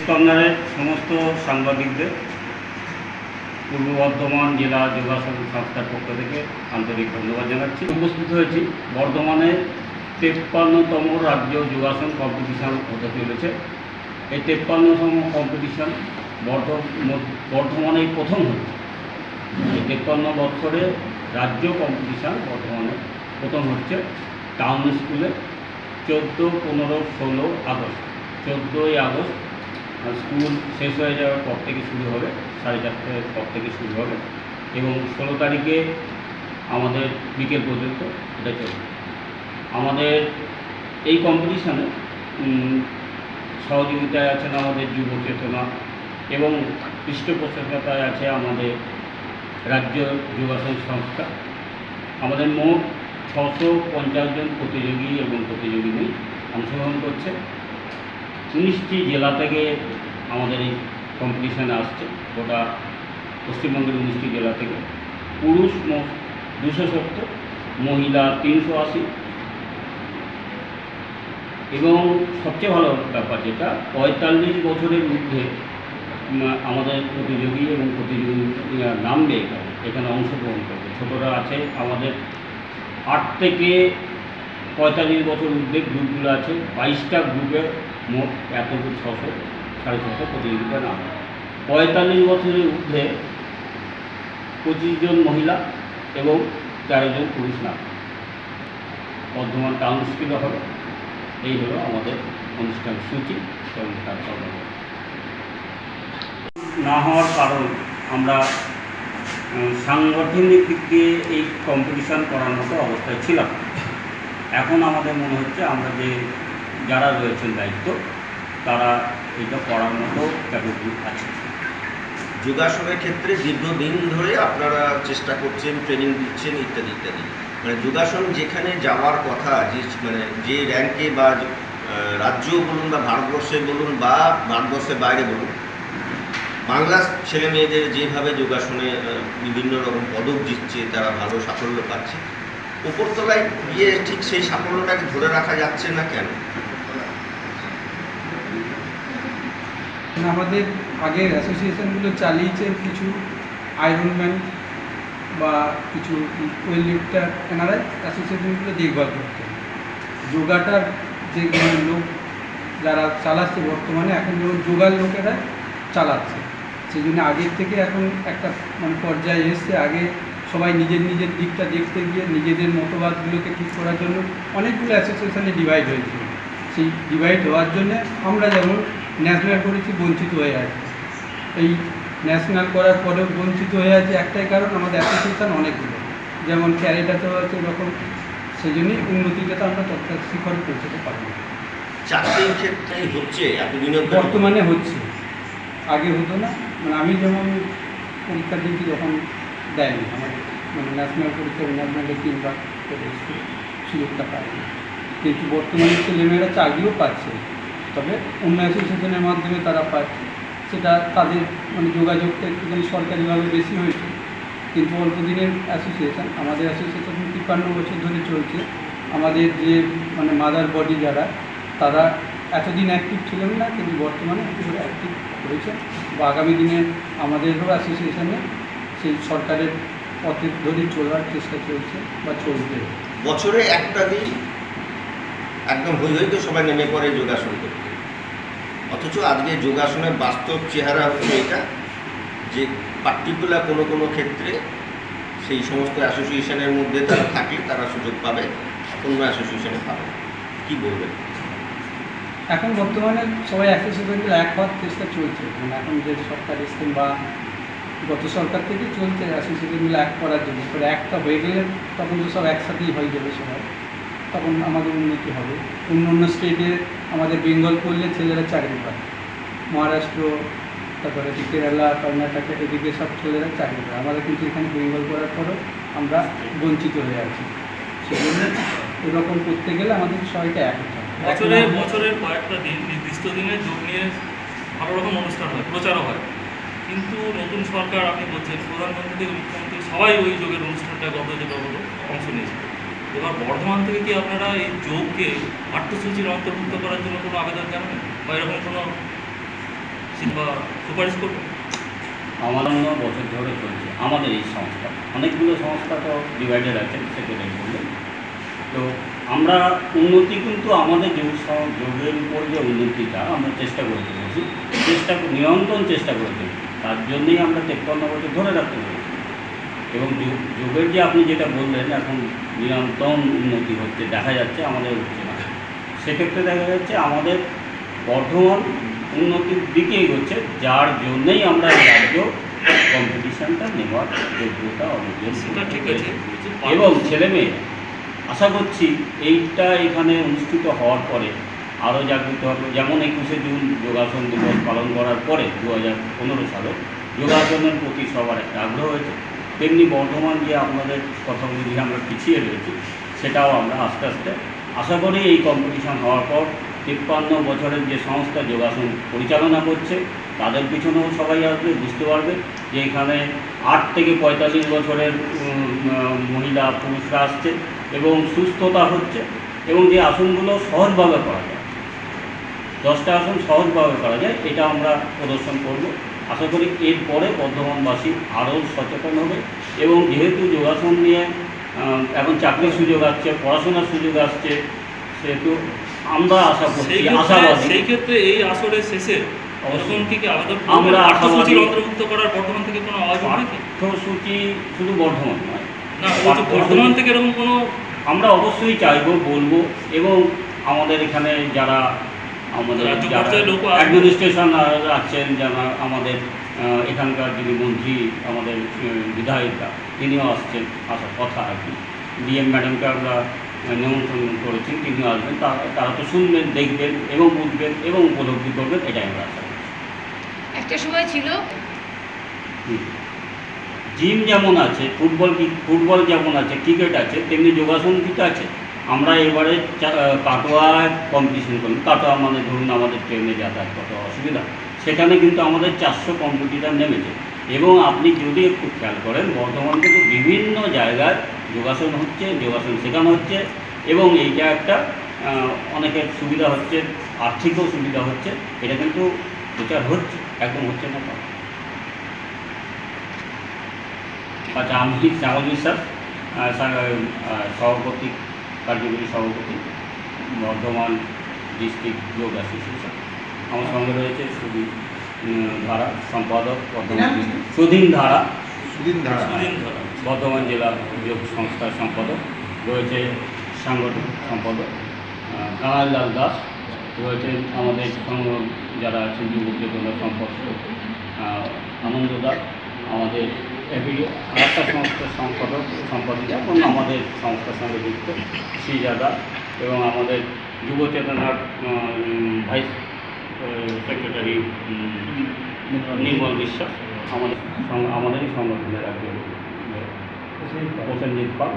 স্পন্দনের সমস্ত সাংবাদিকদের পূর্ব বর্ধমান জেলা যোগাসন সংস্থার পক্ষ থেকে আন্তরিক ধন্যবাদ জানাচ্ছি। উপস্থিত হয়েছি বর্ধমানে 53তম রাজ্য যোগাসন কম্পিটিশান হতে চলেছে। এই 53তম কম্পিটিশান বর্ধমানেই প্রথম হচ্ছে। এই 53 বছরে রাজ্য কম্পিটিশান বর্ধমানে প্রথম হচ্ছে। টাউন স্কুলে 14, 15, 16 আগস্ট 14ই আগস্ট স্কুল শেষ হয়ে যাওয়ার পর থেকে শুরু হবে, 4:30টার পর থেকে শুরু হবে এবং 16 তারিখে আমাদের বিকেল পর্যন্ত এটা চলবে। আমাদের এই কম্পিটিশানে সহযোগিতায় আছেন আমাদের যুব চেতনা এবং পৃষ্ঠপোষকতায় আছে আমাদের রাজ্য যোগাসন সংস্থা। আমাদের মোট 650 জন প্রতিযোগী এবং প্রতিযোগিনী অংশগ্রহণ করছে। 19টি জেলা থেকে আমাদের এই কম্পিটিশানে আসছে, গোটা পশ্চিমবঙ্গের 19টি জেলা থেকে। পুরুষ 270, মহিলা 380 এবং সবচেয়ে ভালো ব্যাপার যেটা 45 বছরের ঊর্ধ্বে আমাদের প্রতিযোগী এবং প্রতিযোগীরা নামবে এখানে অংশগ্রহণ করবে। ছোটরা আছে আমাদের 8 থেকে 45 বছর ঊর্ধ্বে গ্রুপগুলো আছে। 22টা গ্রুপে মোট এত 600, 650 প্রতিযোগিতা নাম। 45 বছরের ঊর্ধ্বে 25 জন মহিলা এবং 13 জন পুরুষ নাম। বর্ধমান টাউন স্কুলে হবে। এই হলো আমাদের অনুষ্ঠান সূচি এবং তার না হওয়ার কারণ আমরা সাংগঠনিক দিক দিয়ে এই কম্পিটিশান করার মতো অবস্থায় ছিলাম। এখন আমাদের মনে হচ্ছে আমরা যারা রয়েছেন দায়িত্ব তারা এটা করার মতো ক্যাপাবিলিটি আছে। যোগাসনের ক্ষেত্রে দীর্ঘদিন ধরে আপনারা চেষ্টা করছেন, ট্রেনিং দিচ্ছেন ইত্যাদি ইত্যাদি। মানে যোগাসন যেখানে যাওয়ার কথা, যে র্যাঙ্কে বা রাজ্য বলুন বা ভারতবর্ষে বলুন বা ভারতবর্ষের বাইরে বলুন, বাংলার ছেলে মেয়েদের যেভাবে যোগাসনে বিভিন্ন রকম পদক জিতছে, তারা ভালো সাফল্য পাচ্ছে, উপরতলায় গিয়ে ঠিক সেই সাফল্যটাকে ধরে রাখা যাচ্ছে না কেন? আমাদের আগের অ্যাসোসিয়েশনগুলো চালিয়েছে কিছু আয়রনম্যান বা কিছু ওয়েল লিফটার, এনারা অ্যাসোসিয়েশনগুলো দেখভাল করতেন। যোগাটার যে লোক যারা চালাচ্ছে বর্তমানে, এখন যেমন যোগার লোকেরা চালাচ্ছে, সেই জন্য আগের থেকে এখন একটা পর্যায়ে এসছে। আগে সবাই নিজের দিকটা দেখতে গিয়ে নিজেদের মতবাদগুলোকে ঠিক করার জন্য অনেকগুলো অ্যাসোসিয়েশনে ডিভাইড হয়েছিল। সেই ডিভাইড হওয়ার জন্যে আমরা যেমন ন্যাশনাল করেছি, বঞ্চিত হয়ে আছে। এই ন্যাশনাল করার পরেও বঞ্চিত হয়ে আছে একটাই কারণ, আমাদের অ্যাসোসিয়েশন অনেকগুলো, যেমন ক্যারেটাতেও আছে এরকম। সেই জন্যই উন্নতিটা তো আমরা তৎকাল শিখরে পৌঁছতে পারব না। চাকরির ক্ষেত্রে হচ্ছে এতদিনের বর্তমানে হচ্ছে, আগে হতো না। আমি যেমন পরীক্ষা দিয়েছি যখন দেয়নি, আমার ন্যাশনাল পরীক্ষা ন্যাশনালে 3 বার সুযোগটা পায়নি। কিন্তু বর্তমানে ছেলেমেয়েরা চাকরিও পাচ্ছে, তবে অন্য অ্যাসোসিয়েশনের মাধ্যমে তারা পাচ্ছে। সেটা তাদের যোগাযোগটা একটুখানি সরকারিভাবে বেশি হয়েছে। কিন্তু অল্প দিনের অ্যাসোসিয়েশন, আমাদের অ্যাসোসিয়েশন 53 বছর ধরে চলছে। আমাদের যে মাদার বডি যারা, তারা এতদিন অ্যাক্টিভ ছিলেন না, কিন্তু বর্তমানে একটু করে অ্যাক্টিভ করেছে বা আগামী দিনে আমাদেরও অ্যাসোসিয়েশনে সেই সরকারের পথে ধরে চলার চেষ্টা চলছে বা চলবে। বছরে একটা দিন একদম হইতে সবাই নেমে পড়ে যোগাসন করতে, অথচ আজকে যোগাসনের বাস্তব চেহারা হচ্ছে এটা যে পার্টিকুলার কোনো ক্ষেত্রে সেই সমস্ত অ্যাসোসিয়েশনের মধ্যে তারা থাকলে তারা সুযোগ পাবে, অন্য অ্যাসোসিয়েশনে পাবে। কি বলবেন? এখন বর্তমানে সবাই অ্যাসোসিয়েশনগুলো এক হওয়ার চেষ্টা চলছে। এখন যে সরকার স্কিম বা গত সরকার থেকে চলছে অ্যাসোসিয়েশনগুলো এক করার জন্য। পরে একটা হয়ে গেলে তখন তো সব একসাথেই হয়ে যাবে সবাই, তখন আমাদের উন্নতি হবে। অন্য স্টেটে আমাদের বেঙ্গল করলে ছেলেরা চাকরি পায়, মহারাষ্ট্র, তারপরে কেরালা, কর্ণাটক, এদিকে সব ছেলেরা চাকরি পায়। আমাদের কিন্তু এখানে বেঙ্গল করার পরেও আমরা বঞ্চিত হয়ে আছি। সেজন্য এরকম করতে গেলে আমাদের সবাইকে এক হতে হবে। বছরের কয়েকটা দিন, নির্দিষ্ট দিনে যোগ নিয়ে ভালো রকম অনুষ্ঠান হয়, প্রচারও হয়। কিন্তু নতুন সরকার, আপনি বলছেন প্রধানমন্ত্রী থেকে মুখ্যমন্ত্রী সবাই ওই যোগের অনুষ্ঠানটা অংশ নিয়েছে। এবার বর্ধমান থেকে কি আপনারা এই যোগকে পাঠ্যসূচির অন্তর্ভুক্ত করার জন্য কোনো আবেদন জানাবেন বা এরকম কোনো বা সুপারিশ করবেন? আমাদের বছর ধরে চলছে আমাদের এই সংস্থা, অনেকগুলো সংস্থা তো ডিভাইডেড আছে, সেক্রেটারি বললেন। তো আমরা উন্নতি কিন্তু আমাদের যোগের উপর যে উন্নতিটা আমরা চেষ্টা করে চলেছি, নিরন্তর চেষ্টা করে চলেছি, তার জন্যই আমরা 53 বছর ধরে রাখতে পেরেছি। এবং যোগের যে আপনি যেটা বললেন এখন নিরন্তর উন্নতি হচ্ছে, দেখা যাচ্ছে আমাদের হচ্ছে না, সেক্ষেত্রে দেখা যাচ্ছে আমাদের বর্ধমান উন্নতির দিকেই হচ্ছে, যার জন্যই আমরা এই রাজ্য কম্পিটিশানটা নেওয়ার যোগ্যতা অর্জন সেটা ঠিক আছে, এবং ছেলেমেয়ে আশা করছি এইটা এখানে অনুষ্ঠিত হওয়ার পরে আরও জাগৃত হবে। যেমন 21শে জুন যোগাসন দিবস পালন করার পরে 2015 সালে যোগাসনের প্রতি সবার একটা আগ্রহ হয়েছে, তেমনি বর্ধমান যে আপনাদের কথাগুলি দিয়ে আমরা পিছিয়ে রয়েছি সেটাও আমরা আস্তে আস্তে আশা করি এই কম্পিটিশান হওয়ার পর 53 বছরের যে সংস্থা যোগাসন পরিচালনা করছে তাদের পিছনেও সবাই আসবে, বুঝতে পারবে যে এখানে 8 থেকে 45 বছরের মহিলা পুরুষরা আসছে এবং সুস্থতা হচ্ছে, এবং যে আসনগুলো সহজভাবে করা যায়, 10টা আসন সহজভাবে করা যায়, এটা আমরা প্রদর্শন করব। আশা করি এরপরে বর্ধমানবাসী আরও সচেতন হবে, এবং যেহেতু যোগাসন নিয়ে এখন চাকরির সুযোগ আসছে, পড়াশোনার সুযোগ আসছে, সেহেতু আমরা আশা করছি, আশাবাদী। সেই ক্ষেত্রে এই আসরের শেষে অবশ্যই। কি আলাদা আমরা পাঠ্যসূচির আশাবাদী। অন্তর্ভুক্ত করার বর্ধমান থেকে কোনো আওয়াজ হবে কি? পাঠ্যসূচি শুধু বর্ধমান নয়, না, বর্ধমান থেকে এরকম কোনো আমরা অবশ্যই চাইবো, বলবো, এবং আমাদের এখানে যারা আমাদের রাজ্য পর্যায়ে লোক আসবে। অ্যাডমিনিস্ট্রেশন আছেন, যারা আমাদের এখানকার যিনি মন্ত্রী, আমাদের বিধায়িকা, তিনিও আসছেন, আসার কথা আর কি। ডিএম ম্যাডামকে আমরা নিমন্ত্রণ করেছি, তিনিও আসবেন, তারা তো শুনবেন, দেখবেন এবং বুঝবেন এবং উপলব্ধি করবেন, এটাই আমরা আশা করছি। একটা সময় ছিল জিম যেমন আছে, ফুটবল যেমন আছে, ক্রিকেট আছে, তেমনি যোগাসন কিন্তু আছে। আমরা এবারে কাটোয়া কম্পিটিশন করি, কাটোয়া মানে ধরুন আমাদের ট্রেনে যাতায়াত কত অসুবিধা, সেখানে কিন্তু আমাদের 400 কম্পিটিটার নেমেছে। এবং আপনি যদি একটু খেয়াল করেন, বর্ধমান কিন্তু বিভিন্ন জায়গায় যোগাসন হচ্ছে, যোগাসন শেখানো হচ্ছে, এবং এইটা একটা অনেকের সুবিধা হচ্ছে, আর্থিকও সুবিধা হচ্ছে, এটা কিন্তু প্রচার হচ্ছে, একদম হচ্ছে না। আচ্ছা, আমি শ্যামল বিশ্বাস, সভাপতি, কার্যকরী সভাপতি, বর্ধমান ডিস্ট্রিক্ট যোগ অ্যাসোসিয়েশন। আমার সঙ্গে রয়েছে সুধীন ধারা, সম্পাদক, বর্ধমান ডিস্ট্রিক্ট, সুধীন ধারা, সুদিন ধরা। বর্ধমান জেলা যোগ সংস্থার সম্পাদক, রয়েছে সাংগঠনিক সম্পাদক কানাইলাল দাস, রয়েছেন আমাদের যারা আছেন যুব চেতনা সম্পর্ক আনন্দ দাস, আমাদের আরেকটা সংস্থার সম্পাদিকা এবং আমাদের সংস্থার সঙ্গে যুক্ত শ্রীজাদা, এবং আমাদের যুব চেতনার ভাইস সেক্রেটারি নির্মল বিশ্বাস, আমাদেরই সংগঠনের একজন প্রসেনজিৎ পাল,